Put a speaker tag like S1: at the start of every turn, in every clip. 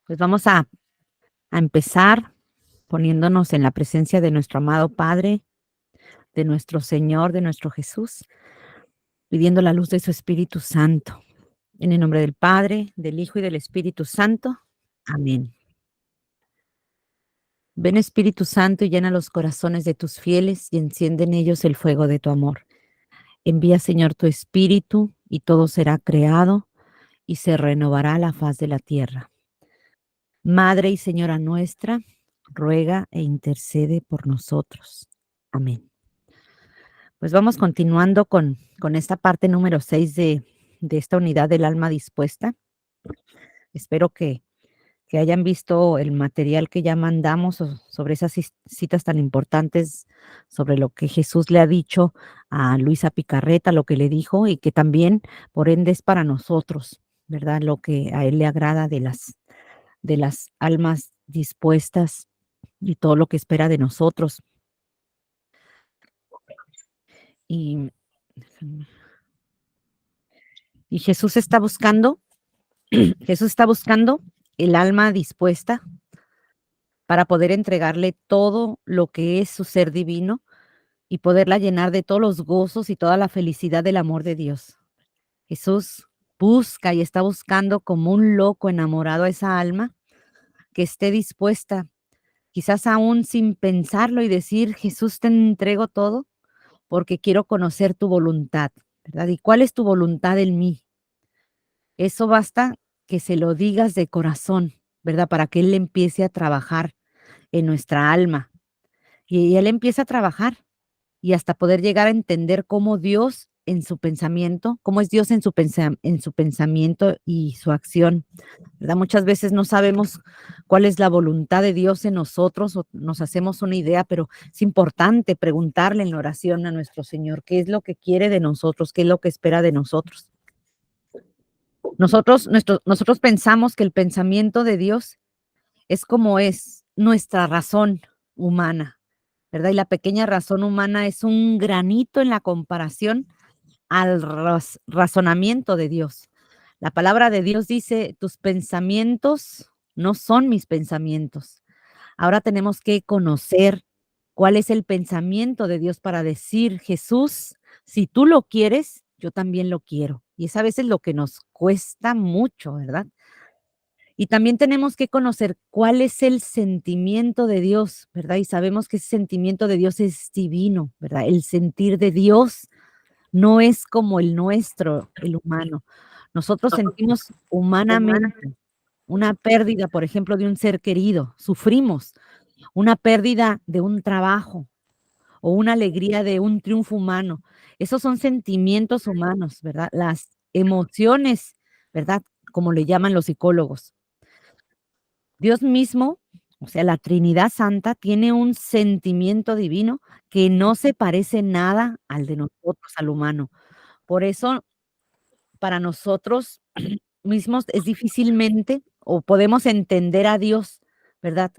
S1: Pues vamos a empezar poniéndonos en la presencia de nuestro amado Padre, de nuestro Señor, de nuestro Jesús, pidiendo la luz de su Espíritu Santo. En el nombre del Padre, del Hijo y del Espíritu Santo. Amén. Ven Espíritu Santo y llena los corazones de tus fieles y enciende en ellos el fuego de tu amor. Envía, Señor, tu Espíritu y todo será creado y se renovará la faz de la tierra. Madre y Señora nuestra, ruega e intercede por nosotros. Amén. Pues vamos continuando con esta parte número 6 de esta unidad del alma dispuesta. Espero que hayan visto el material que ya mandamos sobre esas citas tan importantes, sobre lo que Jesús le ha dicho a Luisa Picarreta, lo que le dijo y que también, por ende, es para nosotros, ¿verdad? Lo que a él le agrada de las almas dispuestas y todo lo que espera de nosotros. Y, y Jesús está buscando, Jesús está buscando el alma dispuesta para poder entregarle todo lo que es su ser divino y poderla llenar de todos los gozos y toda la felicidad del amor de Dios. Jesús busca y está buscando como un loco enamorado a esa alma que esté dispuesta, quizás aún sin pensarlo y decir, Jesús, te entrego todo porque quiero conocer tu voluntad, ¿verdad? ¿Y cuál es tu voluntad en mí? Eso basta que se lo digas de corazón, ¿verdad? Para que Él empiece a trabajar en nuestra alma. Y Él empieza a trabajar y hasta poder llegar a entender cómo Dios en su pensamiento, cómo es Dios en su pensamiento y su acción, ¿verdad? Muchas veces no sabemos cuál es la voluntad de Dios en nosotros o nos hacemos una idea, pero es importante preguntarle en la oración a nuestro Señor qué es lo que quiere de nosotros, qué es lo que espera de nosotros. Nosotros pensamos que el pensamiento de Dios es como es nuestra razón humana, ¿verdad? Y la pequeña razón humana es un granito en la comparación al razonamiento de Dios. La palabra de Dios dice, tus pensamientos no son mis pensamientos. Ahora tenemos que conocer cuál es el pensamiento de Dios para decir, Jesús, si tú lo quieres, yo también lo quiero. Y es a veces lo que nos cuesta mucho, ¿verdad? Y también tenemos que conocer cuál es el sentimiento de Dios, ¿verdad? Y sabemos que ese sentimiento de Dios es divino, ¿verdad? El sentir de Dios no es como el nuestro, el humano. Nosotros sentimos humanamente una pérdida, por ejemplo, de un ser querido, sufrimos una pérdida de un trabajo o una alegría de un triunfo humano. Esos son sentimientos humanos, ¿verdad? Las emociones, ¿verdad? Como le llaman los psicólogos. Dios mismo, o sea, la Trinidad Santa, tiene un sentimiento divino que no se parece nada al de nosotros, al humano. Por eso, para nosotros mismos es difícilmente o podemos entender a Dios, ¿verdad?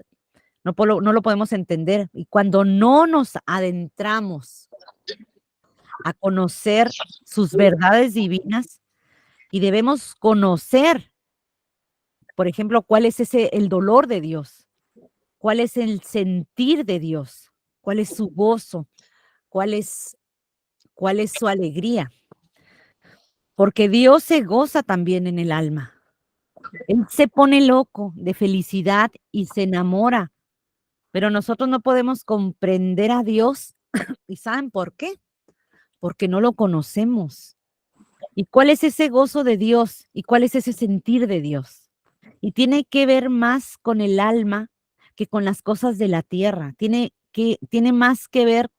S1: No lo podemos entender. Y cuando no nos adentramos a conocer sus verdades divinas y debemos conocer, por ejemplo, cuál es el dolor de Dios, cuál es el sentir de Dios, cuál es su gozo, cuál es, cuál es su alegría, porque Dios se goza también en el alma. Él se pone loco de felicidad y se enamora, pero nosotros no podemos comprender a Dios. ¿Y saben por qué? Porque no lo conocemos. ¿Y cuál es ese gozo de Dios? ¿Y cuál es ese sentir de Dios? Y tiene que ver más con el alma que con las cosas de la tierra. Tiene más que ver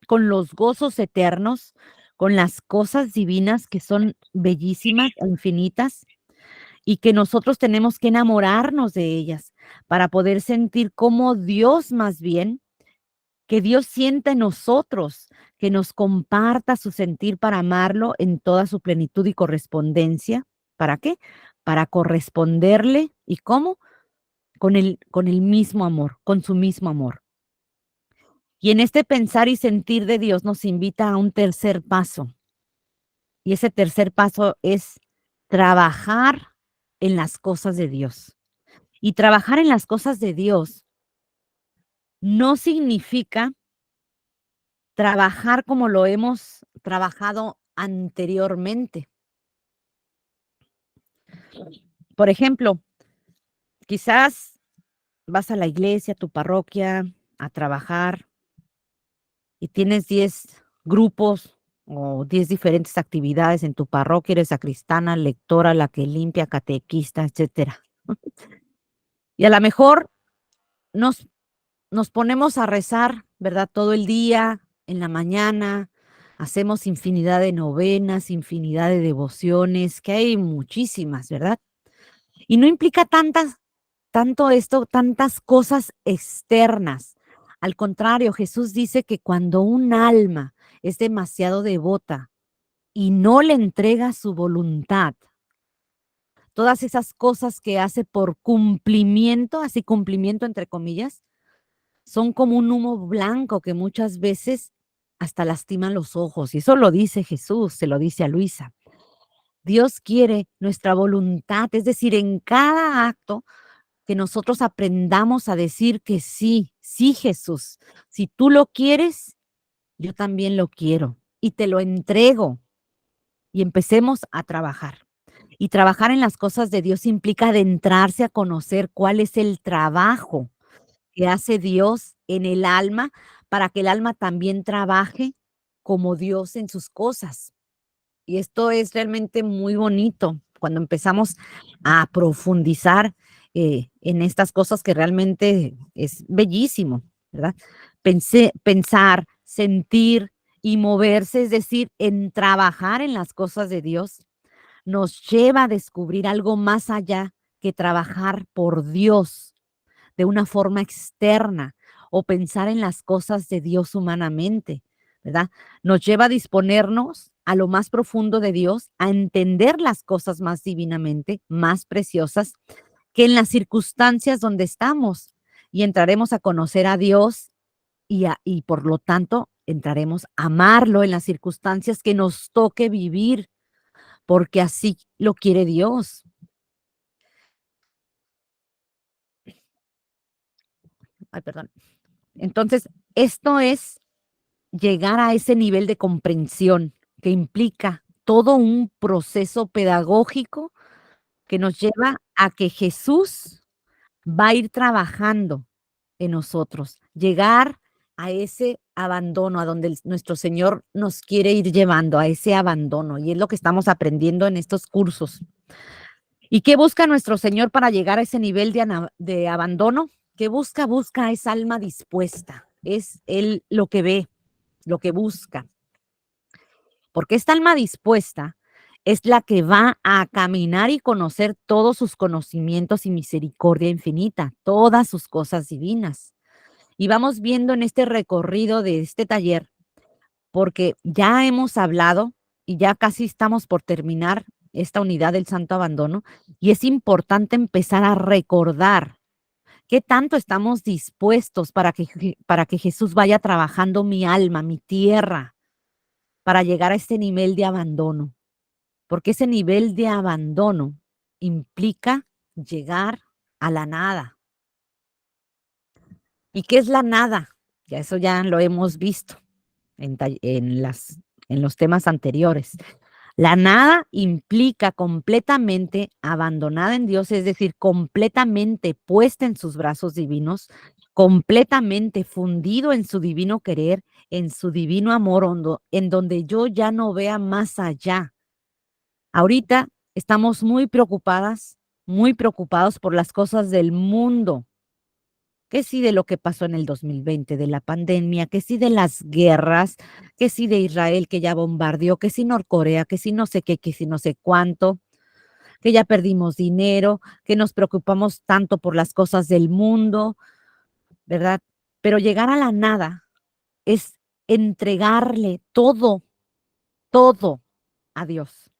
S1: con los gozos eternos, con las cosas divinas que son bellísimas e infinitas y que nosotros tenemos que enamorarnos de ellas para poder sentir cómo Dios más bien, que Dios sienta en nosotros, que nos comparta su sentir para amarlo en toda su plenitud y correspondencia. ¿Para qué? Para corresponderle. ¿Y cómo? Con el mismo amor, con su mismo amor. Y en este pensar y sentir de Dios nos invita a un tercer paso. Y ese tercer paso es trabajar en las cosas de Dios. Y trabajar en las cosas de Dios no significa trabajar como lo hemos trabajado anteriormente. Por ejemplo, quizás vas a la iglesia, a tu parroquia, a trabajar y tienes 10 grupos o 10 diferentes actividades en tu parroquia, eres sacristana, lectora, la que limpia, catequista, etcétera. Y a lo mejor nos nos ponemos a rezar, ¿verdad? Todo el día, en la mañana, hacemos infinidad de novenas, infinidad de devociones, que hay muchísimas, ¿verdad? Y no implica tanto esto, tantas cosas externas. Al contrario, Jesús dice que cuando un alma es demasiado devota y no le entrega su voluntad, todas esas cosas que hace por cumplimiento, así cumplimiento entre comillas, son como un humo blanco que muchas veces hasta lastiman los ojos. Y eso lo dice Jesús, se lo dice a Luisa. Dios quiere nuestra voluntad, es decir, en cada acto que nosotros aprendamos a decir que sí, sí Jesús, si tú lo quieres, yo también lo quiero y te lo entrego y empecemos a trabajar. Y trabajar en las cosas de Dios implica adentrarse a conocer cuál es el trabajo que hace Dios en el alma para que el alma también trabaje como Dios en sus cosas. Y esto es realmente muy bonito cuando empezamos a profundizar en estas cosas que realmente es bellísimo, ¿verdad? Pensar, sentir y moverse, es decir, en trabajar en las cosas de Dios, nos lleva a descubrir algo más allá que trabajar por Dios de una forma externa o pensar en las cosas de Dios humanamente, ¿verdad? Nos lleva a disponernos a lo más profundo de Dios, a entender las cosas más divinamente, más preciosas, que en las circunstancias donde estamos. Y entraremos a conocer a Dios y por lo tanto entraremos a amarlo en las circunstancias que nos toque vivir, porque así lo quiere Dios. Ay, perdón. Entonces, esto es llegar a ese nivel de comprensión que implica todo un proceso pedagógico que nos lleva a que Jesús va a ir trabajando en nosotros, llegar a ese abandono, a donde nuestro Señor nos quiere ir llevando, a ese abandono. Y es lo que estamos aprendiendo en estos cursos. ¿Y qué busca nuestro Señor para llegar a ese nivel de abandono? ¿Qué busca? Busca esa alma dispuesta. Es Él lo que ve, lo que busca. Porque esta alma dispuesta es la que va a caminar y conocer todos sus conocimientos y misericordia infinita, todas sus cosas divinas. Y vamos viendo en este recorrido de este taller, porque ya hemos hablado y ya casi estamos por terminar esta unidad del santo abandono, y es importante empezar a recordar qué tanto estamos dispuestos para que Jesús vaya trabajando mi alma, mi tierra, para llegar a este nivel de abandono, porque ese nivel de abandono implica llegar a la nada. ¿Y qué es la nada? Ya eso ya lo hemos visto en los temas anteriores. La nada implica completamente abandonada en Dios, es decir, completamente puesta en sus brazos divinos, completamente fundido en su divino querer, en su divino amor hondo, en donde yo ya no vea más allá. Ahorita estamos muy preocupados por las cosas del mundo, que sí de lo que pasó en el 2020, de la pandemia, que sí de las guerras, que sí de Israel que ya bombardeó, que sí Norcorea, que sí no sé qué, que sí no sé cuánto, que ya perdimos dinero, que nos preocupamos tanto por las cosas del mundo, ¿verdad? Pero llegar a la nada es entregarle todo, todo a Dios,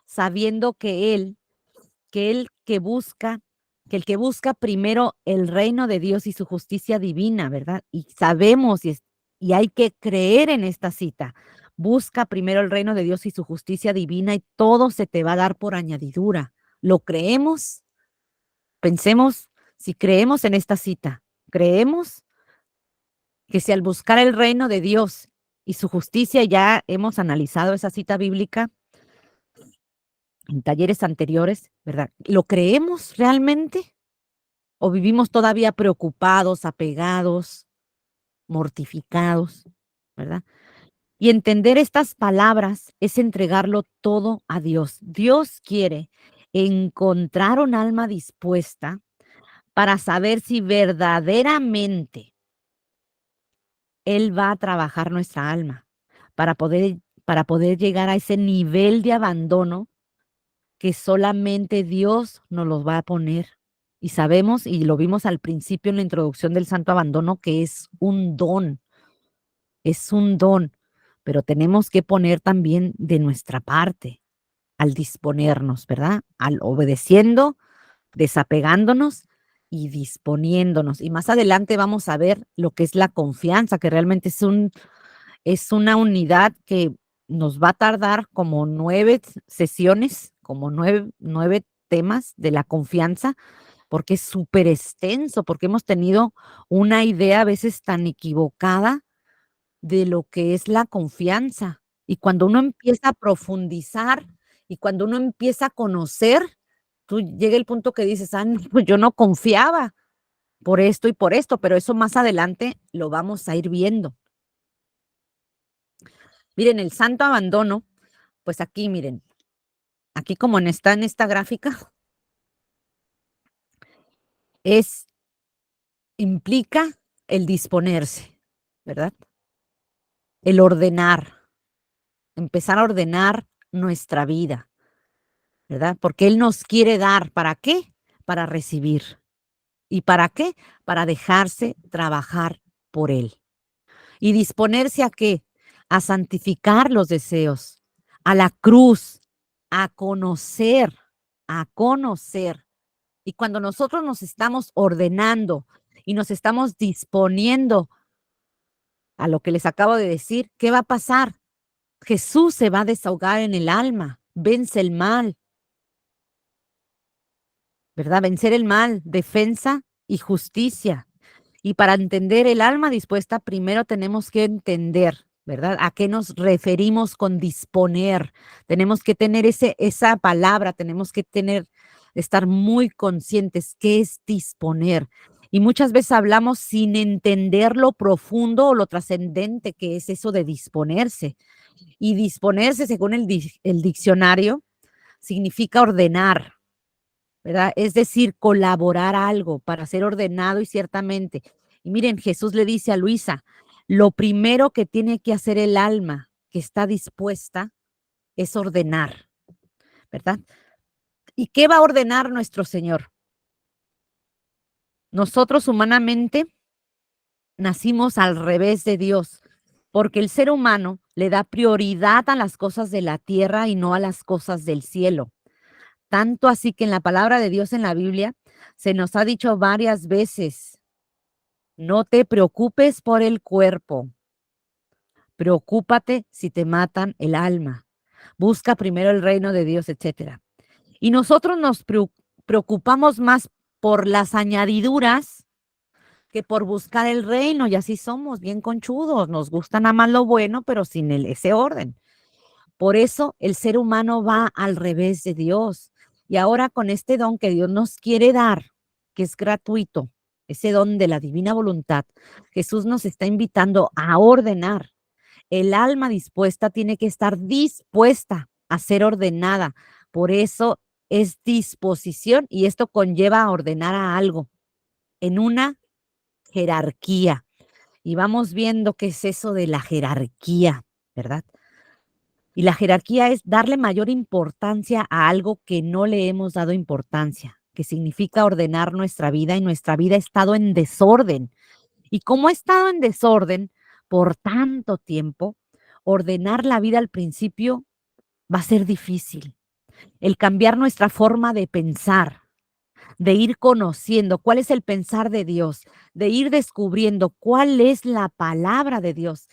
S1: sabiendo que el que busca, que el que busca primero el reino de Dios y su justicia divina, ¿verdad? Y sabemos y hay que creer en esta cita. Busca primero el reino de Dios y su justicia divina y todo se te va a dar por añadidura. ¿Lo creemos? Pensemos, Si creemos en esta cita, creemos que si al buscar el reino de Dios y su justicia, ya hemos analizado esa cita bíblica en talleres anteriores, ¿verdad? ¿Lo creemos realmente o vivimos todavía preocupados, apegados, mortificados, ¿verdad? Y entender estas palabras es entregarlo todo a Dios. Dios quiere encontrar un alma dispuesta para saber si verdaderamente Él va a trabajar nuestra alma, para poder llegar a ese nivel de abandono que solamente Dios nos los va a poner. Y sabemos, y lo vimos al principio en la introducción del santo abandono, que es un don, pero tenemos que poner también de nuestra parte al disponernos, ¿verdad? Al obedeciendo, desapegándonos y disponiéndonos. Y más adelante vamos a ver lo que es la confianza, que realmente es una unidad que nos va a tardar como 9 sesiones, como nueve temas de la confianza, porque es súper extenso, porque hemos tenido una idea a veces tan equivocada de lo que es la confianza. Y cuando uno empieza a profundizar y cuando uno empieza a conocer, tú llega el punto que dices, ah, no, pues yo no confiaba por esto y por esto, pero eso más adelante lo vamos a ir viendo. Miren, el santo abandono, pues aquí, miren, aquí como en esta gráfica, es, implica el disponerse, ¿verdad? El ordenar, empezar a ordenar nuestra vida, ¿verdad? Porque Él nos quiere dar, ¿para qué? Para recibir. ¿Y para qué? Para dejarse trabajar por Él. ¿Y disponerse a qué? A santificar los deseos, a la cruz, a conocer, a conocer. Y cuando nosotros nos estamos ordenando y nos estamos disponiendo a lo que les acabo de decir, ¿qué va a pasar? Jesús se va a desahogar en el alma, vence el mal, ¿verdad? Vencer el mal, defensa y justicia. Y para entender el alma dispuesta, primero tenemos que entender, ¿verdad? ¿A qué nos referimos con disponer? Tenemos que tener esa palabra, tenemos que estar muy conscientes qué es disponer. Y muchas veces hablamos sin entender lo profundo o lo trascendente que es eso de disponerse. Y disponerse, según el diccionario, significa ordenar, ¿verdad? Es decir, colaborar algo para ser ordenado y ciertamente. Y miren, Jesús le dice a Luisa, lo primero que tiene que hacer el alma que está dispuesta es ordenar, ¿verdad? ¿Y qué va a ordenar nuestro Señor? Nosotros humanamente nacimos al revés de Dios, porque el ser humano le da prioridad a las cosas de la tierra y no a las cosas del cielo. Tanto así que en la palabra de Dios en la Biblia se nos ha dicho varias veces, no te preocupes por el cuerpo, preocúpate si te matan el alma. Busca primero el reino de Dios, etcétera. Y nosotros nos preocupamos más por las añadiduras que por buscar el reino, y así somos bien conchudos, nos gusta nada más lo bueno, pero sin ese orden. Por eso el ser humano va al revés de Dios. Y ahora con este don que Dios nos quiere dar, que es gratuito, ese don de la divina voluntad, Jesús nos está invitando a ordenar. El alma dispuesta tiene que estar dispuesta a ser ordenada. Por eso es disposición y esto conlleva a ordenar a algo en una jerarquía. Y vamos viendo qué es eso de la jerarquía, ¿verdad? Y la jerarquía es darle mayor importancia a algo que no le hemos dado importancia, que significa ordenar nuestra vida y nuestra vida ha estado en desorden. Y como ha estado en desorden por tanto tiempo, ordenar la vida al principio va a ser difícil. El cambiar nuestra forma de pensar, de ir conociendo cuál es el pensar de Dios, de ir descubriendo cuál es la palabra de Dios,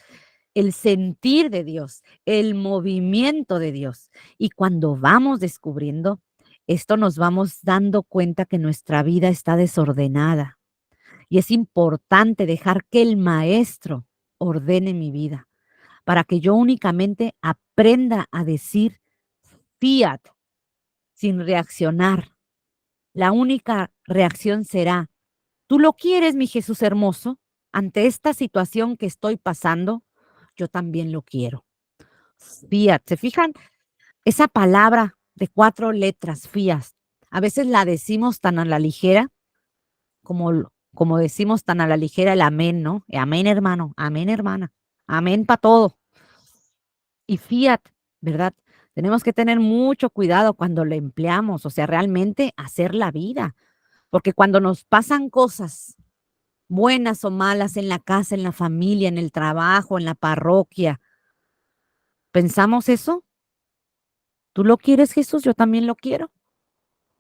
S1: el sentir de Dios, el movimiento de Dios. Y cuando vamos descubriendo, esto nos vamos dando cuenta que nuestra vida está desordenada y es importante dejar que el Maestro ordene mi vida para que yo únicamente aprenda a decir fiat sin reaccionar. La única reacción será: ¿tú lo quieres, mi Jesús hermoso? Ante esta situación que estoy pasando, yo también lo quiero. Fiat, ¿se fijan? Esa palabra de 4 letras, fiat, a veces la decimos tan a la ligera como decimos tan a la ligera el amén, ¿no? Amén, hermano, amén, hermana, amén para todo. Y fiat, ¿verdad? Tenemos que tener mucho cuidado cuando lo empleamos, o sea, realmente hacer la vida, porque cuando nos pasan cosas buenas o malas en la casa, en la familia, en el trabajo, en la parroquia, ¿pensamos eso? ¿Tú lo quieres, Jesús? Yo también lo quiero.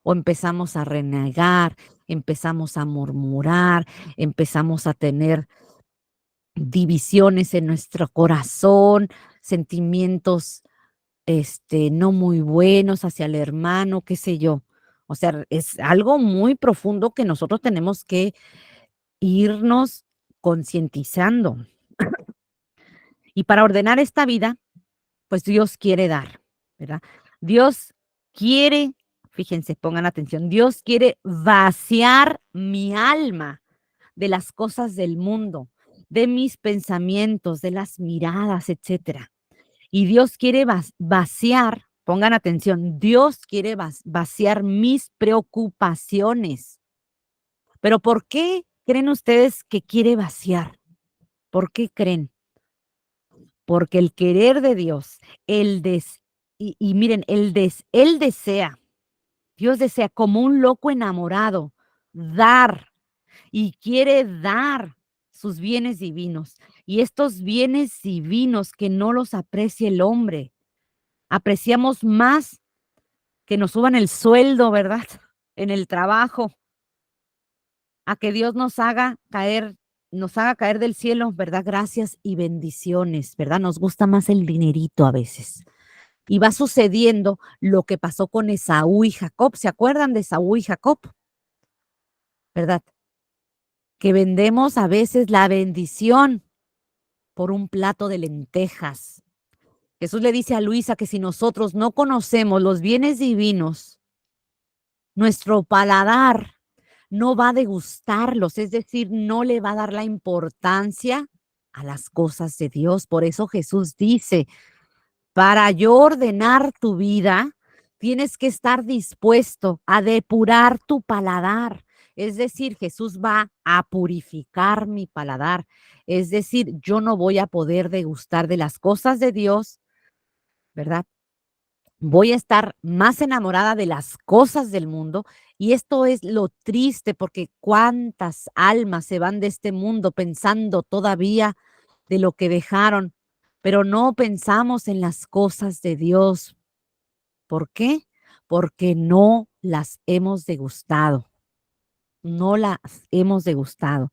S1: O empezamos a renegar, empezamos a murmurar, empezamos a tener divisiones en nuestro corazón, sentimientos no muy buenos hacia el hermano, qué sé yo. O sea, es algo muy profundo que nosotros tenemos que irnos concientizando. Y para ordenar esta vida, pues Dios quiere dar, ¿verdad? Dios quiere, fíjense, pongan atención, Dios quiere vaciar mi alma de las cosas del mundo, de mis pensamientos, de las miradas, etcétera. Y Dios quiere vaciar, pongan atención, Dios quiere vaciar mis preocupaciones. Pero ¿por qué creen ustedes que quiere vaciar? ¿Por qué creen? Porque el querer de Dios, y miren, Él desea, Dios desea como un loco enamorado dar y quiere dar sus bienes divinos. Y estos bienes divinos que no los aprecia el hombre, apreciamos más que nos suban el sueldo, ¿verdad? En el trabajo, a que Dios nos haga caer del cielo, ¿verdad? Gracias y bendiciones, ¿verdad? Nos gusta más el dinerito a veces. Y va sucediendo lo que pasó con Esaú y Jacob. ¿Se acuerdan de Esaú y Jacob? ¿Verdad? Que vendemos a veces la bendición por un plato de lentejas. Jesús le dice a Luisa que si nosotros no conocemos los bienes divinos, nuestro paladar no va a degustarlos, es decir, no le va a dar la importancia a las cosas de Dios. Por eso Jesús dice, para yo ordenar tu vida, tienes que estar dispuesto a depurar tu paladar. Es decir, Jesús va a purificar mi paladar. Es decir, yo no voy a poder degustar de las cosas de Dios, ¿verdad? Voy a estar más enamorada de las cosas del mundo y esto es lo triste porque cuántas almas se van de este mundo pensando todavía de lo que dejaron, pero no pensamos en las cosas de Dios. ¿Por qué? Porque no las hemos degustado, no las hemos degustado.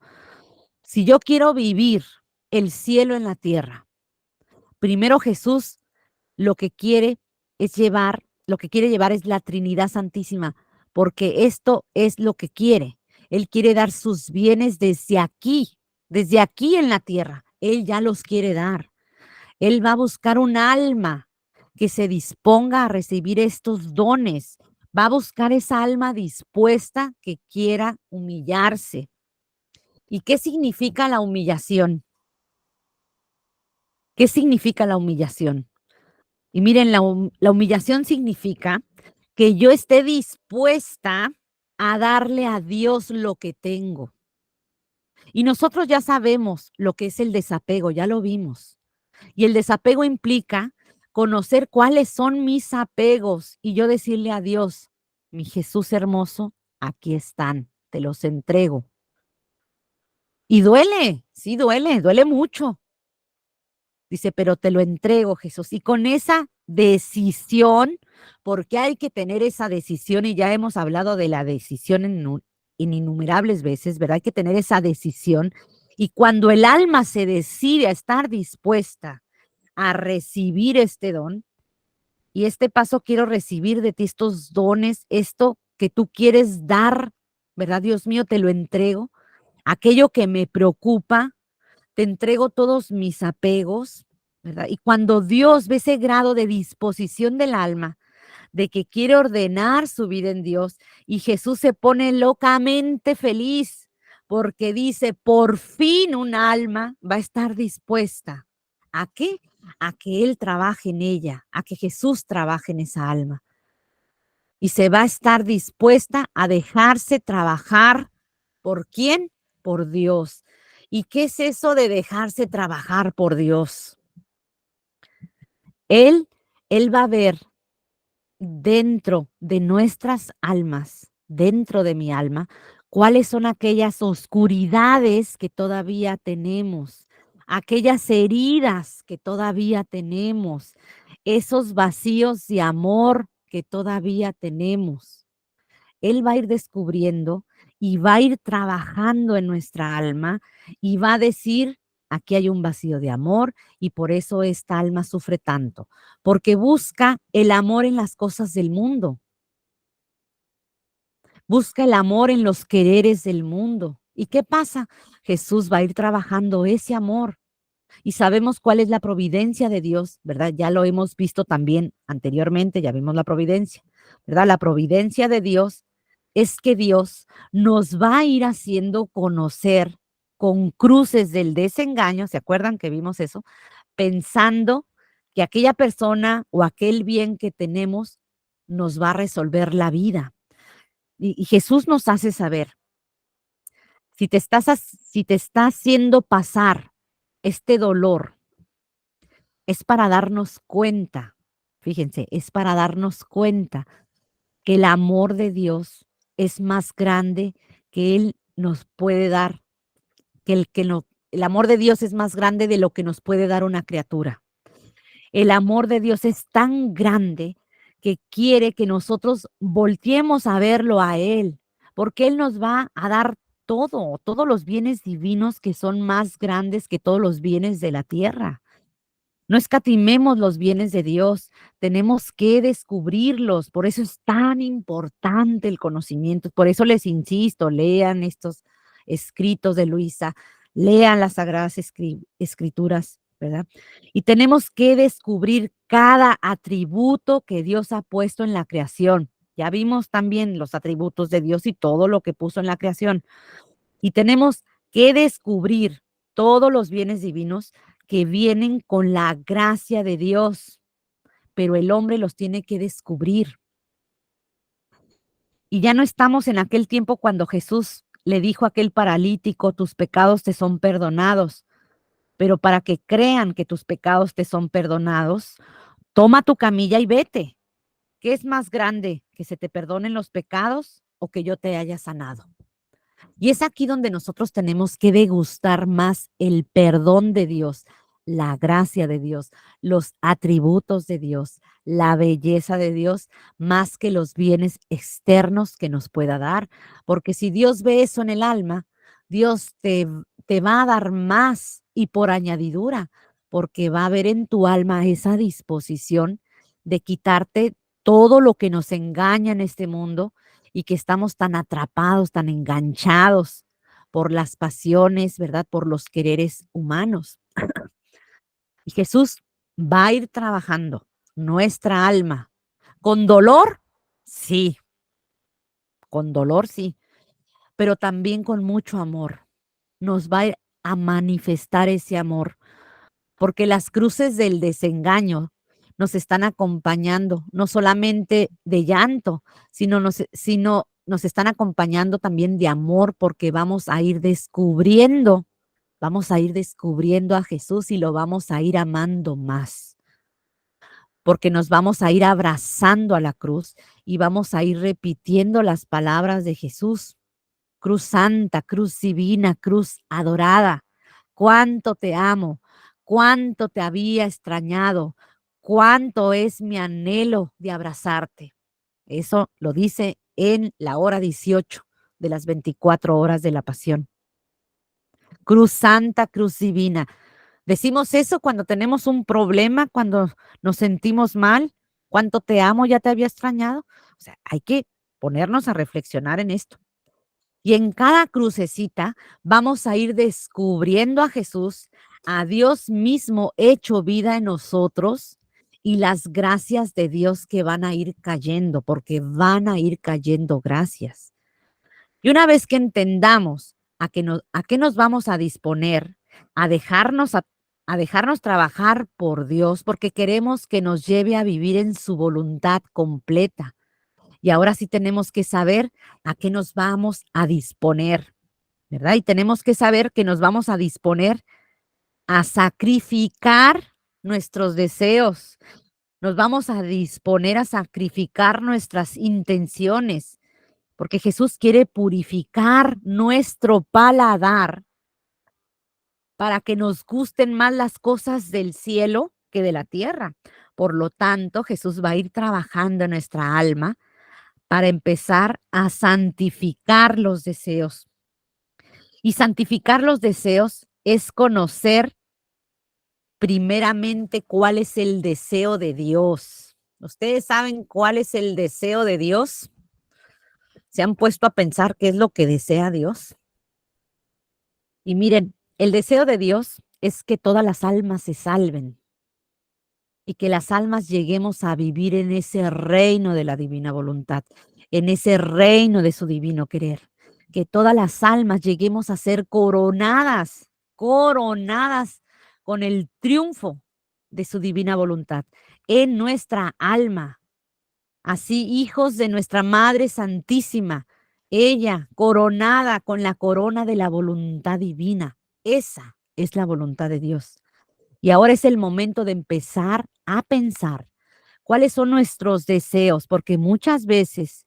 S1: Si yo quiero vivir el cielo en la tierra, primero Jesús lo que quiere lo que quiere llevar es la Trinidad Santísima, porque esto es lo que quiere. Él quiere dar sus bienes desde aquí en la tierra. Él ya los quiere dar. Él va a buscar un alma que se disponga a recibir estos dones. Va a buscar esa alma dispuesta que quiera humillarse. ¿Y qué significa la humillación? ¿Qué significa la humillación? Y miren, la humillación significa que yo esté dispuesta a darle a Dios lo que tengo. Y nosotros ya sabemos lo que es el desapego, ya lo vimos. Y el desapego implica conocer cuáles son mis apegos y yo decirle a Dios, mi Jesús hermoso, aquí están, te los entrego. Y duele, sí duele mucho. Dice, pero te lo entrego, Jesús. Y con esa decisión, porque hay que tener esa decisión, y ya hemos hablado de la decisión en innumerables veces, ¿verdad? Hay que tener esa decisión. Y cuando el alma se decide a estar dispuesta a recibir este don, Y este paso quiero recibir de ti estos dones, esto que tú quieres dar, ¿verdad? Dios mío, te lo entrego. Aquello que me preocupa, te entrego todos mis apegos, ¿verdad? Y cuando Dios ve ese grado de disposición del alma, de que quiere ordenar su vida en Dios, y Jesús se pone locamente feliz porque dice, por fin un alma va a estar dispuesta. ¿A qué? A que Él trabaje en ella, a que Jesús trabaje en esa alma. Y se va a estar dispuesta a dejarse trabajar. ¿Por quién? Por Dios. ¿Y qué es eso de dejarse trabajar por Dios? Él, Él va a ver dentro de nuestras almas, dentro de mi alma, cuáles son aquellas oscuridades que todavía tenemos, aquellas heridas que todavía tenemos, esos vacíos de amor que todavía tenemos. Él va a ir descubriendo y va a ir trabajando en nuestra alma y va a decir, aquí hay un vacío de amor y por eso esta alma sufre tanto, porque busca el amor en las cosas del mundo, busca el amor en los quereres del mundo. ¿Y qué pasa? Jesús va a ir trabajando ese amor y sabemos cuál es la providencia de Dios, ¿verdad? Ya lo hemos visto también anteriormente, ya vimos la providencia, ¿verdad? La providencia de Dios es que Dios nos va a ir haciendo conocer con cruces del desengaño, ¿se acuerdan que vimos eso? Pensando que aquella persona o aquel bien que tenemos nos va a resolver la vida. Y Jesús nos hace saber, si te está haciendo pasar este dolor, es para darnos cuenta, fíjense, es para darnos cuenta que el amor de Dios es más grande que Él nos puede dar, que no, el amor de Dios es más grande de lo que nos puede dar una criatura. El amor de Dios es tan grande que quiere que nosotros volteemos a verlo a Él, porque Él nos va a dar todo, todos los bienes divinos que son más grandes que todos los bienes de la tierra. No escatimemos los bienes de Dios, tenemos que descubrirlos, por eso es tan importante el conocimiento, por eso les insisto, lean estos escritos de Luisa, lean las sagradas escrituras, ¿verdad? Y tenemos que descubrir cada atributo que Dios ha puesto en la creación. Ya vimos también los atributos de Dios y todo lo que puso en la creación. Y tenemos que descubrir todos los bienes divinos que vienen con la gracia de Dios, pero el hombre los tiene que descubrir. Y ya no estamos en aquel tiempo cuando Jesús le dijo a aquel paralítico, tus pecados te son perdonados, pero para que crean que tus pecados te son perdonados, toma tu camilla y vete. ¿Qué es más grande, que se te perdonen los pecados o que yo te haya sanado? Y es aquí donde nosotros tenemos que degustar más el perdón de Dios, la gracia de Dios, los atributos de Dios, la belleza de Dios, más que los bienes externos que nos pueda dar. Porque si Dios ve eso en el alma, Dios te va a dar más y por añadidura, porque va a ver en tu alma esa disposición de quitarte todo lo que nos engaña en este mundo y que estamos tan atrapados, tan enganchados por las pasiones, ¿verdad? Por los quereres humanos. Y Jesús va a ir trabajando nuestra alma. ¿Con dolor? Sí, con dolor sí, pero también con mucho amor. Nos va a manifestar ese amor, porque las cruces del desengaño nos están acompañando, no solamente de llanto, sino nos están acompañando también de amor, porque vamos a ir descubriendo a Jesús y lo vamos a ir amando más, porque nos vamos a ir abrazando a la cruz y vamos a ir repitiendo las palabras de Jesús. Cruz santa, cruz divina, cruz adorada. Cuánto te amo, cuánto te había extrañado, cuánto es mi anhelo de abrazarte. Eso lo dice en la hora 18 de las 24 horas de la pasión. Cruz santa, cruz divina. Decimos eso cuando tenemos un problema, cuando nos sentimos mal. ¿Cuánto te amo ya te había extrañado? O sea, hay que ponernos a reflexionar en esto. Y en cada crucecita vamos a ir descubriendo a Jesús, a Dios mismo hecho vida en nosotros y las gracias de Dios que van a ir cayendo, porque van a ir cayendo gracias. Y una vez que entendamos a qué nos vamos a disponer, a dejarnos, a dejarnos trabajar por Dios, porque queremos que nos lleve a vivir en su voluntad completa. Y ahora sí tenemos que saber a qué nos vamos a disponer, ¿verdad? Y tenemos que saber que nos vamos a disponer a sacrificar nuestros deseos. Nos vamos a disponer a sacrificar nuestras intenciones, porque Jesús quiere purificar nuestro paladar para que nos gusten más las cosas del cielo que de la tierra. Por lo tanto, Jesús va a ir trabajando en nuestra alma para empezar a santificar los deseos. Y santificar los deseos es conocer primeramente cuál es el deseo de Dios. ¿Ustedes saben cuál es el deseo de Dios? ¿Se han puesto a pensar qué es lo que desea Dios? Y miren, el deseo de Dios es que todas las almas se salven y que las almas lleguemos a vivir en ese reino de la divina voluntad, en ese reino de su divino querer. Que todas las almas lleguemos a ser coronadas, coronadas con el triunfo de su divina voluntad en nuestra alma. Así, hijos de nuestra Madre Santísima, ella coronada con la corona de la voluntad divina. Esa es la voluntad de Dios. Y ahora es el momento de empezar a pensar cuáles son nuestros deseos, porque muchas veces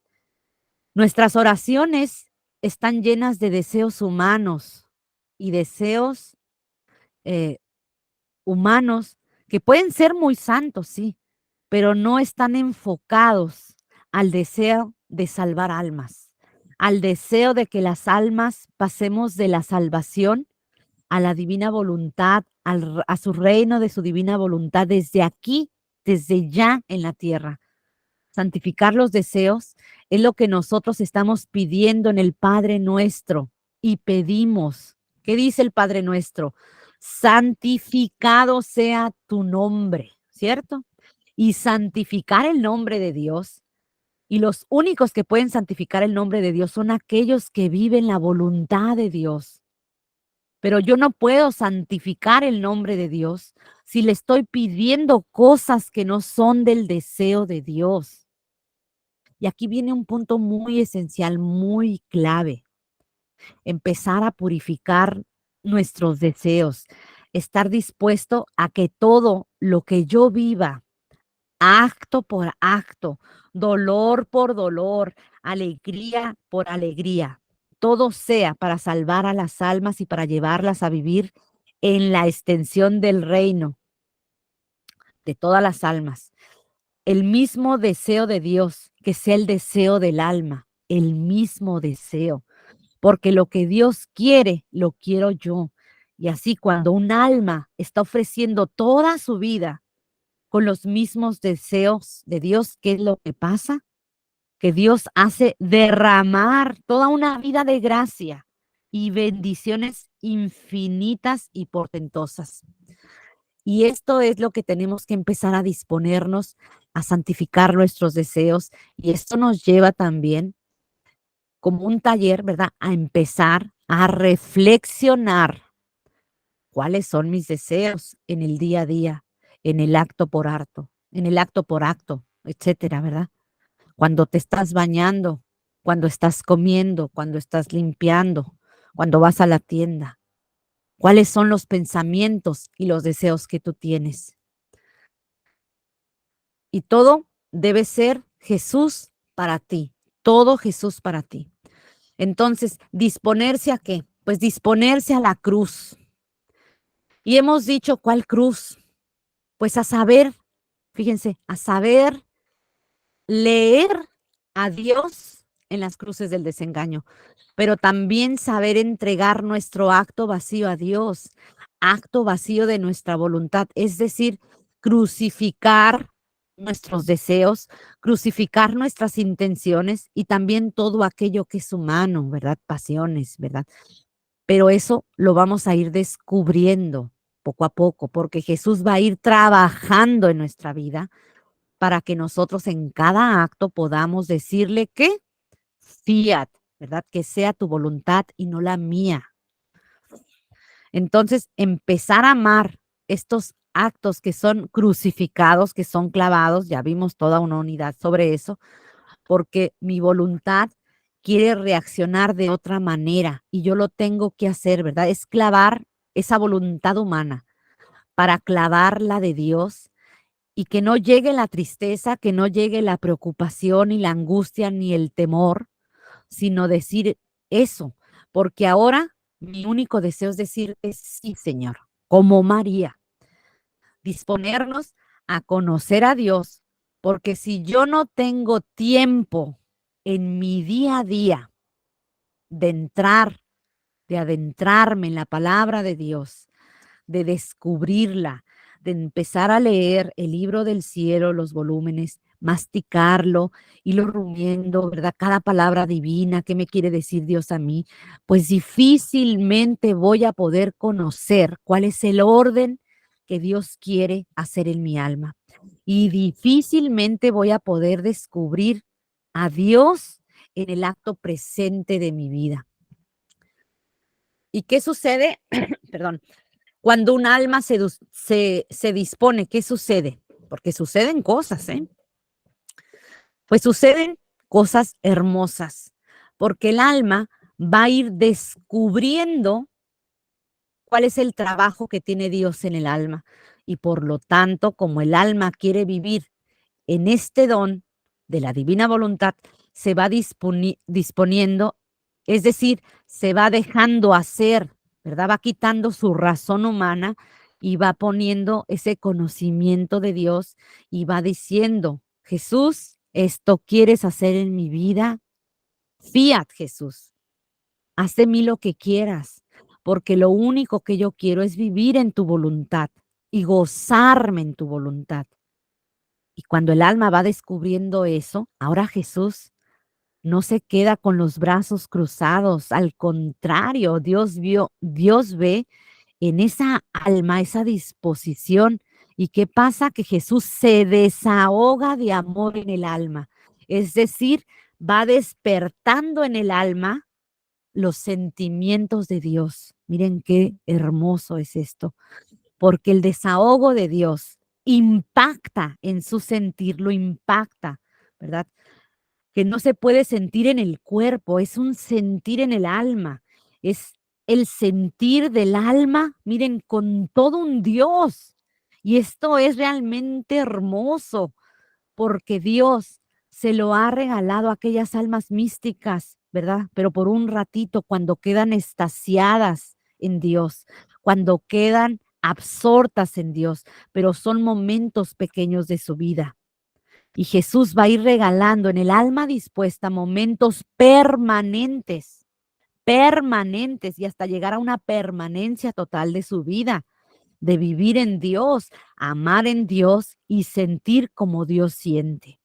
S1: nuestras oraciones están llenas de deseos humanos y deseos eh, humanos que pueden ser muy santos, sí, pero no están enfocados al deseo de salvar almas, al deseo de que las almas pasemos de la salvación a la divina voluntad, a su reino de su divina voluntad desde aquí, desde ya en la tierra. Santificar los deseos es lo que nosotros estamos pidiendo en el Padre Nuestro y pedimos. ¿Qué dice el Padre Nuestro? Santificado sea tu nombre, ¿cierto? Y santificar el nombre de Dios. Y los únicos que pueden santificar el nombre de Dios son aquellos que viven la voluntad de Dios. Pero yo no puedo santificar el nombre de Dios si le estoy pidiendo cosas que no son del deseo de Dios. Y aquí viene un punto muy esencial, muy clave. Empezar a purificar nuestros deseos, estar dispuesto a que todo lo que yo viva, acto por acto, dolor por dolor, alegría por alegría, todo sea para salvar a las almas y para llevarlas a vivir en la extensión del reino de todas las almas. El mismo deseo de Dios, que sea el deseo del alma, el mismo deseo, porque lo que Dios quiere, lo quiero yo. Y así cuando un alma está ofreciendo toda su vida con los mismos deseos de Dios, ¿qué es lo que pasa? Que Dios hace derramar toda una vida de gracia y bendiciones infinitas y portentosas. Y esto es lo que tenemos que empezar a disponernos a santificar nuestros deseos. Y esto nos lleva también como un taller, ¿verdad? A empezar a reflexionar cuáles son mis deseos en el día a día, en el acto por acto, en el acto por acto, etcétera, ¿verdad? Cuando te estás bañando, cuando estás comiendo, cuando estás limpiando, cuando vas a la tienda. ¿Cuáles son los pensamientos y los deseos que tú tienes? Y todo debe ser Jesús para ti, todo Jesús para ti. Entonces, ¿disponerse a qué? Pues disponerse a la cruz. Y hemos dicho, ¿cuál cruz? Pues a saber, fíjense, a saber leer a Dios en las cruces del desengaño, pero también saber entregar nuestro acto vacío a Dios, acto vacío de nuestra voluntad, es decir, crucificar. nuestros deseos, crucificar nuestras intenciones y también todo aquello que es humano, ¿verdad? Pasiones, ¿verdad? Pero eso lo vamos a ir descubriendo poco a poco, porque Jesús va a ir trabajando en nuestra vida para que nosotros en cada acto podamos decirle que fiat, ¿verdad? Que sea tu voluntad y no la mía. Entonces, empezar a amar estos actos que son crucificados, que son clavados, ya vimos toda una unidad sobre eso, porque mi voluntad quiere reaccionar de otra manera y yo lo tengo que hacer, ¿verdad? Es clavar esa voluntad humana para clavar la de Dios y que no llegue la tristeza, que no llegue la preocupación y la angustia ni el temor, sino decir eso, porque ahora mi único deseo es decir sí, Señor, como María, disponernos a conocer a Dios, porque si yo no tengo tiempo en mi día a día de entrar, de adentrarme en la palabra de Dios, de descubrirla, de empezar a leer el libro del cielo, los volúmenes, masticarlo, irlo rumiendo, ¿verdad? Cada palabra divina, ¿qué me quiere decir Dios a mí? Pues difícilmente voy a poder conocer cuál es el orden que Dios quiere hacer en mi alma. Y difícilmente voy a poder descubrir a Dios en el acto presente de mi vida. ¿Y qué sucede? Perdón. Cuando un alma se dispone, ¿qué sucede? Porque suceden cosas, ¿eh? Pues suceden cosas hermosas, porque el alma va a ir descubriendo cuál es el trabajo que tiene Dios en el alma. Y por lo tanto, como el alma quiere vivir en este don de la divina voluntad, se va disponiendo, es decir, se va dejando hacer, ¿verdad? Va quitando su razón humana y va poniendo ese conocimiento de Dios y va diciendo, Jesús, ¿esto quieres hacer en mi vida? Fiat, Jesús, haz de mí lo que quieras, porque lo único que yo quiero es vivir en tu voluntad y gozarme en tu voluntad. Y cuando el alma va descubriendo eso, ahora Jesús no se queda con los brazos cruzados, al contrario, Dios ve en esa alma esa disposición. ¿Y qué pasa? Que Jesús se desahoga de amor en el alma. Es decir, va despertando en el alma los sentimientos de Dios. Miren qué hermoso es esto, porque el desahogo de Dios impacta en su sentir, lo impacta, ¿verdad? Que no se puede sentir en el cuerpo, es un sentir en el alma, es el sentir del alma, miren, con todo un Dios. Y esto es realmente hermoso, porque Dios se lo ha regalado a aquellas almas místicas, ¿verdad? Pero por un ratito, cuando quedan extasiadas en Dios, cuando quedan absortas en Dios, pero son momentos pequeños de su vida. Y Jesús va a ir regalando en el alma dispuesta momentos permanentes, permanentes y hasta llegar a una permanencia total de su vida, de vivir en Dios, amar en Dios y sentir como Dios siente.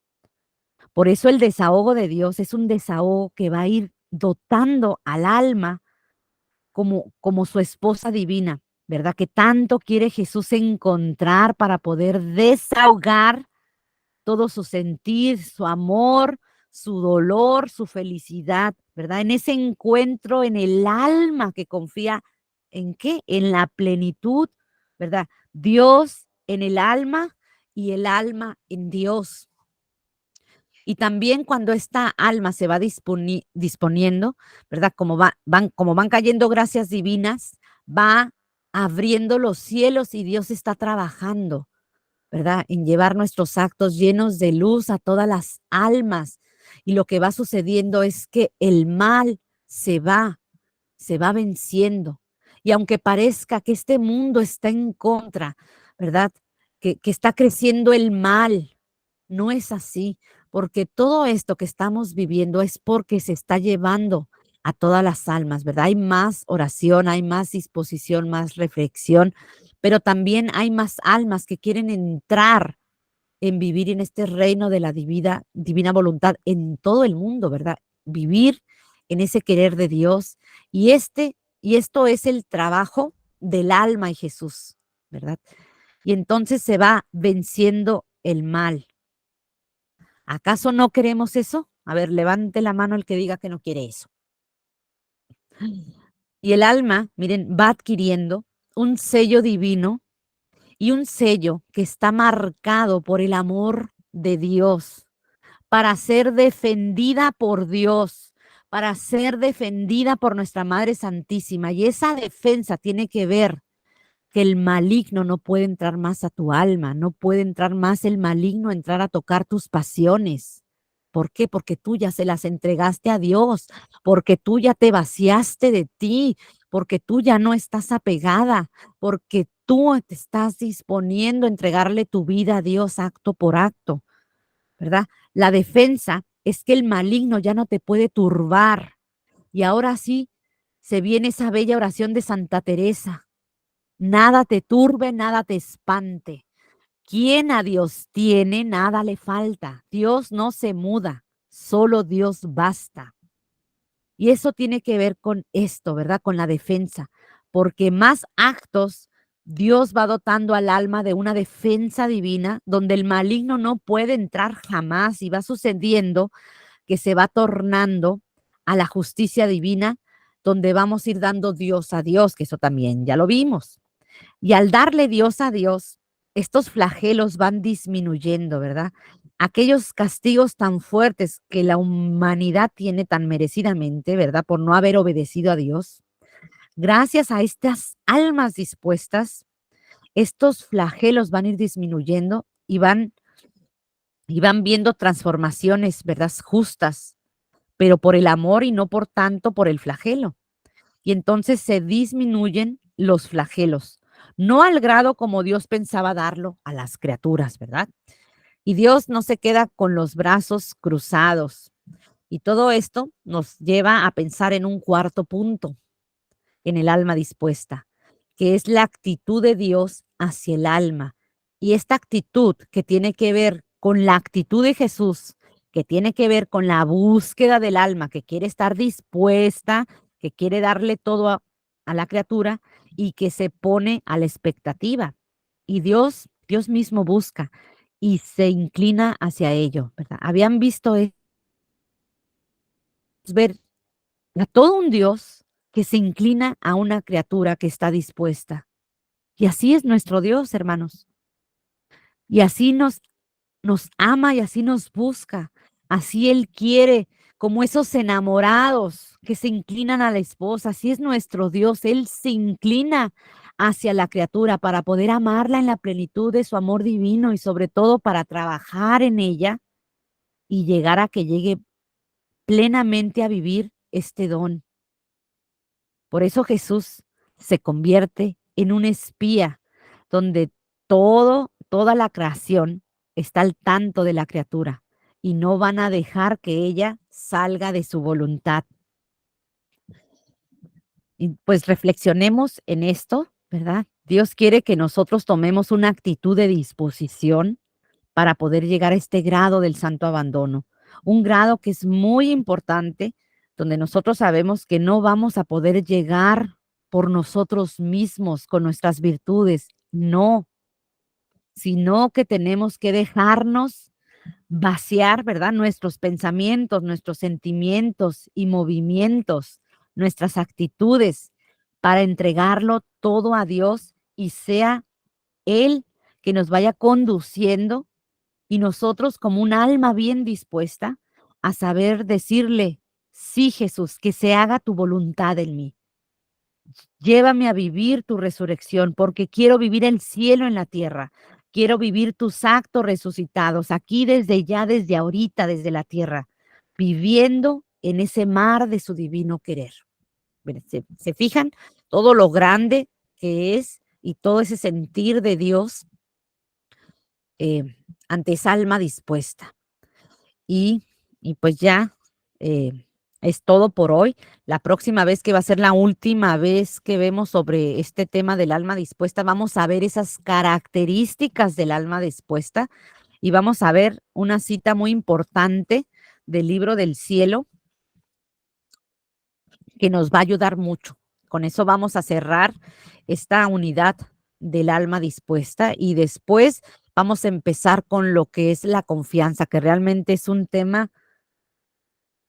S1: Por eso el desahogo de Dios es un desahogo que va a ir dotando al alma como su esposa divina, ¿verdad? Que tanto quiere Jesús encontrar para poder desahogar todo su sentir, su amor, su dolor, su felicidad, ¿verdad? En ese encuentro en el alma que confía en qué? En la plenitud, ¿verdad? Dios en el alma y el alma en Dios. Y también cuando esta alma se va disponiendo, ¿verdad? Como van cayendo gracias divinas, va abriendo los cielos y Dios está trabajando, ¿verdad? En llevar nuestros actos llenos de luz a todas las almas. Y lo que va sucediendo es que el mal se va venciendo. Y aunque parezca que este mundo está en contra, ¿verdad? Que está creciendo el mal, no es así, porque todo esto que estamos viviendo es porque se está llevando a todas las almas, ¿verdad? Hay más oración, hay más disposición, más reflexión, pero también hay más almas que quieren entrar, en vivir en este reino de la divina voluntad en todo el mundo, ¿verdad? Vivir en ese querer de Dios. Y esto es el trabajo del alma y Jesús, ¿verdad? Y entonces se va venciendo el mal. ¿Acaso no queremos eso? A ver, levante la mano el que diga que no quiere eso. Y el alma, miren, va adquiriendo un sello divino y un sello que está marcado por el amor de Dios para ser defendida por Dios, para ser defendida por nuestra Madre Santísima. Y esa defensa tiene que ver que el maligno no puede entrar más a tu alma, no puede entrar más el maligno, entrar a tocar tus pasiones. ¿Por qué? Porque tú ya se las entregaste a Dios, porque tú ya te vaciaste de ti, porque tú ya no estás apegada, porque tú te estás disponiendo a entregarle tu vida a Dios acto por acto, ¿verdad? La defensa es que el maligno ya no te puede turbar. Y ahora sí se viene esa bella oración de Santa Teresa. Nada te turbe, nada te espante. Quien a Dios tiene, nada le falta. Dios no se muda, solo Dios basta. Y eso tiene que ver con esto, ¿verdad? Con la defensa, porque más actos Dios va dotando al alma de una defensa divina donde el maligno no puede entrar jamás y va sucediendo que se va tornando a la justicia divina donde vamos a ir dando Dios a Dios, que eso también ya lo vimos. Y al darle Dios a Dios, estos flagelos van disminuyendo, ¿verdad? Aquellos castigos tan fuertes que la humanidad tiene tan merecidamente, ¿verdad? Por no haber obedecido a Dios. Gracias a estas almas dispuestas, estos flagelos van a ir disminuyendo y van viendo transformaciones, ¿verdad? Justas, pero por el amor y no por tanto por el flagelo. Y entonces se disminuyen los flagelos, no al grado como Dios pensaba darlo a las criaturas, ¿verdad? Y Dios no se queda con los brazos cruzados. Y todo esto nos lleva a pensar en un cuarto punto, en el alma dispuesta, que es la actitud de Dios hacia el alma. Y esta actitud que tiene que ver con la actitud de Jesús, que tiene que ver con la búsqueda del alma, que quiere estar dispuesta, que quiere darle todo a la criatura y que se pone a la expectativa. Y Dios mismo busca y se inclina hacia ello, ¿verdad? Habían visto ver a todo un Dios que se inclina a una criatura que está dispuesta. Y así es nuestro Dios, hermanos. Y así nos ama y así nos busca. Así Él quiere, como esos enamorados que se inclinan a la esposa. Así es nuestro Dios. Él se inclina hacia la criatura para poder amarla en la plenitud de su amor divino y sobre todo para trabajar en ella y llegar a que llegue plenamente a vivir este don. Por eso Jesús se convierte en un espía donde toda la creación está al tanto de la criatura y no van a dejar que ella salga de su voluntad. Y pues reflexionemos en esto, ¿verdad? Dios quiere que nosotros tomemos una actitud de disposición para poder llegar a este grado del santo abandono, un grado que es muy importante, donde nosotros sabemos que no vamos a poder llegar por nosotros mismos con nuestras virtudes, no, sino que tenemos que dejarnos vaciar, ¿verdad? Nuestros pensamientos, nuestros sentimientos y movimientos, nuestras actitudes, para entregarlo todo a Dios y sea Él que nos vaya conduciendo y nosotros como un alma bien dispuesta a saber decirle, sí Jesús, que se haga tu voluntad en mí. Llévame a vivir tu resurrección porque quiero vivir el cielo en la tierra. Quiero vivir tus actos resucitados aquí desde ya, desde ahorita, desde la tierra, viviendo en ese mar de su divino querer. ¿Se fijan todo lo grande que es y todo ese sentir de Dios eh, ante esa alma dispuesta? Y, y pues ya es todo por hoy. La próxima vez, que va a ser la última vez que vemos sobre este tema del alma dispuesta, vamos a ver esas características del alma dispuesta y vamos a ver una cita muy importante del libro del cielo que nos va a ayudar mucho. Con eso vamos a cerrar esta unidad del alma dispuesta y después vamos a empezar con lo que es la confianza, que realmente es un tema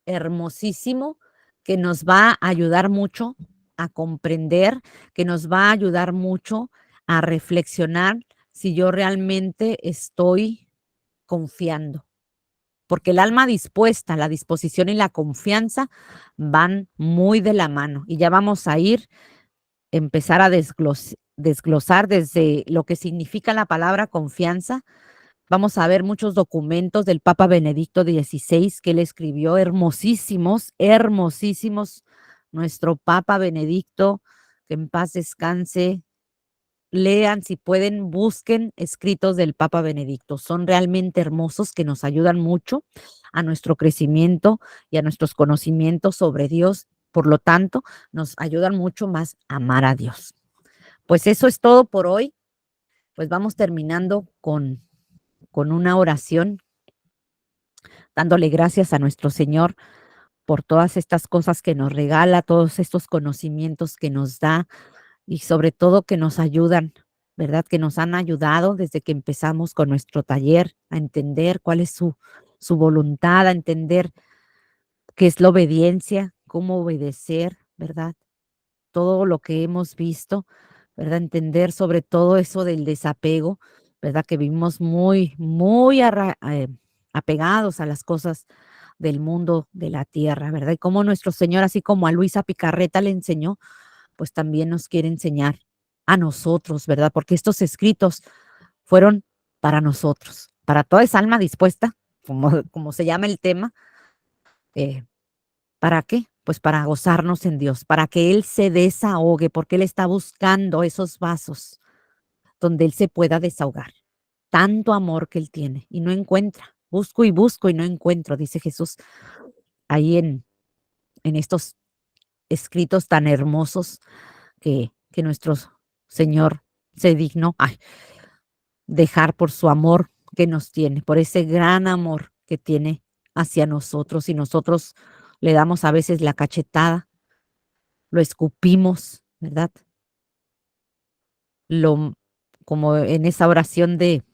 S1: hermosísimo que nos va a ayudar mucho a comprender, que nos va a ayudar mucho a reflexionar si yo realmente estoy confiando. Porque el alma dispuesta, la disposición y la confianza van muy de la mano. Y ya vamos a empezar a desglosar desde lo que significa la palabra confianza. Vamos a ver muchos documentos del Papa Benedicto XVI que él escribió, hermosísimos, hermosísimos. Nuestro Papa Benedicto, que en paz descanse, lean, si pueden, busquen escritos del Papa Benedicto. Son realmente hermosos que nos ayudan mucho a nuestro crecimiento y a nuestros conocimientos sobre Dios. Por lo tanto, nos ayudan mucho más a amar a Dios. Pues eso es todo por hoy. Pues vamos terminando con una oración, dándole gracias a nuestro Señor por todas estas cosas que nos regala, todos estos conocimientos que nos da y sobre todo que nos ayudan, ¿verdad? Que nos han ayudado desde que empezamos con nuestro taller a entender cuál es su voluntad, a entender qué es la obediencia, cómo obedecer, ¿verdad? Todo lo que hemos visto, ¿verdad? Entender sobre todo eso del desapego, ¿verdad? Que vivimos muy apegados a las cosas del mundo, de la tierra, ¿verdad? Y como nuestro Señor, así como a Luisa Picarreta le enseñó, pues también nos quiere enseñar a nosotros, ¿verdad? Porque estos escritos fueron para nosotros, para toda esa alma dispuesta, como se llama el tema. ¿Para qué? Pues para gozarnos en Dios, para que Él se desahogue, porque Él está buscando esos vasos donde Él se pueda desahogar. Tanto amor que Él tiene y no encuentra. Busco y busco y no encuentro, dice Jesús ahí en estos escritos tan hermosos que nuestro Señor se dignó dejar por su amor que nos tiene, por ese gran amor que tiene hacia nosotros y nosotros le damos a veces la cachetada, lo escupimos, ¿verdad? Lo, como en esa oración de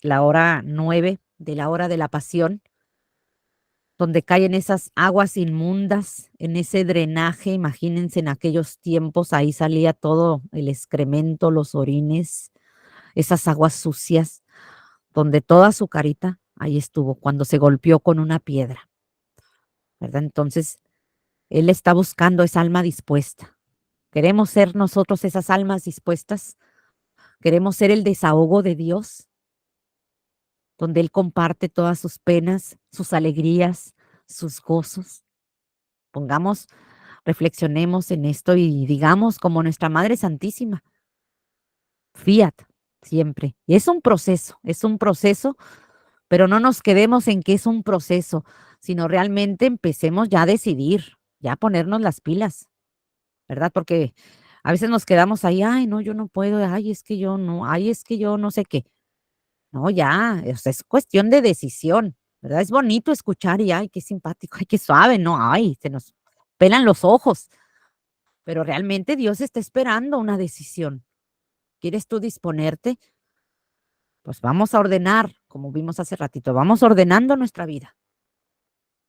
S1: la hora 9, de la hora de la pasión, donde caen esas aguas inmundas, en ese drenaje, imagínense en aquellos tiempos, ahí salía todo el excremento, los orines, esas aguas sucias, donde toda su carita ahí estuvo cuando se golpeó con una piedra, ¿verdad? Entonces, Él está buscando esa alma dispuesta. ¿Queremos ser nosotros esas almas dispuestas? ¿Queremos ser el desahogo de Dios, donde Él comparte todas sus penas, sus alegrías, sus gozos? Pongamos, reflexionemos en esto y digamos como nuestra Madre Santísima, fiat siempre. Y es un proceso, pero no nos quedemos en que es un proceso, sino realmente empecemos ya a decidir, ya a ponernos las pilas, ¿verdad? Porque a veces nos quedamos ahí, ay, no, yo no puedo, ay, es que yo no, ay, es que yo no sé qué. No, ya, o sea, es cuestión de decisión, ¿verdad? Es bonito escuchar y, ay, qué simpático, ay, qué suave, no, ay, se nos pelan los ojos, pero realmente Dios está esperando una decisión. ¿Quieres tú disponerte? Pues vamos a ordenar, como vimos hace ratito, vamos ordenando nuestra vida,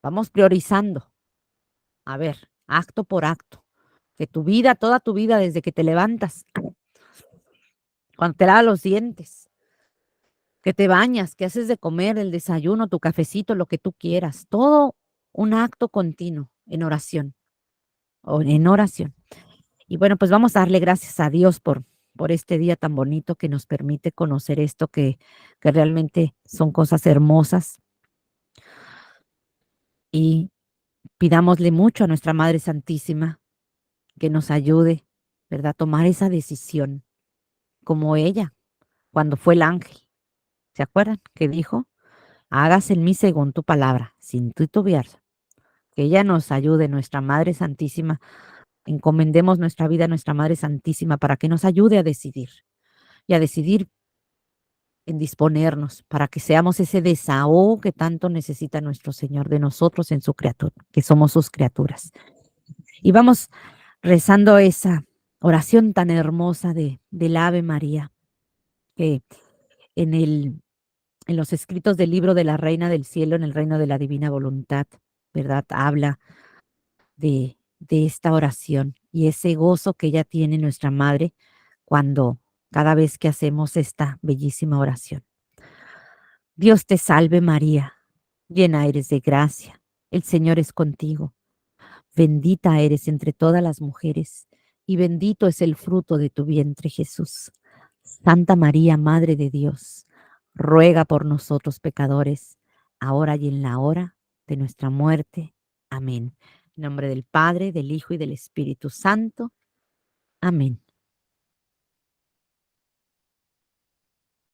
S1: vamos priorizando, a ver, acto por acto, que tu vida, toda tu vida, desde que te levantas, cuando te lavas los dientes, que te bañas, que haces de comer, el desayuno, tu cafecito, lo que tú quieras, todo un acto continuo en oración o en oración. Y bueno, pues vamos a darle gracias a Dios por este día tan bonito que nos permite conocer esto que realmente son cosas hermosas y pidámosle mucho a nuestra Madre Santísima que nos ayude, ¿verdad? A tomar esa decisión como ella cuando fue el ángel. ¿Se acuerdan? Que dijo, hágase en mí según tu palabra, sin titubear. Que ella nos ayude, nuestra Madre Santísima. Encomendemos nuestra vida a nuestra Madre Santísima para que nos ayude a decidir y a decidir en disponernos para que seamos ese desahogo que tanto necesita nuestro Señor de nosotros en su criatura, que somos sus criaturas. Y vamos rezando esa oración tan hermosa del Ave María, que en en los escritos del libro de la Reina del Cielo, en el reino de la divina voluntad, ¿verdad? Habla de esta oración y ese gozo que ella tiene nuestra madre cuando cada vez que hacemos esta bellísima oración. Dios te salve María, llena eres de gracia, el Señor es contigo, bendita eres entre todas las mujeres y bendito es el fruto de tu vientre Jesús. Santa María, Madre de Dios, ruega por nosotros pecadores, ahora y en la hora de nuestra muerte. Amén. En nombre del Padre, del Hijo y del Espíritu Santo. Amén.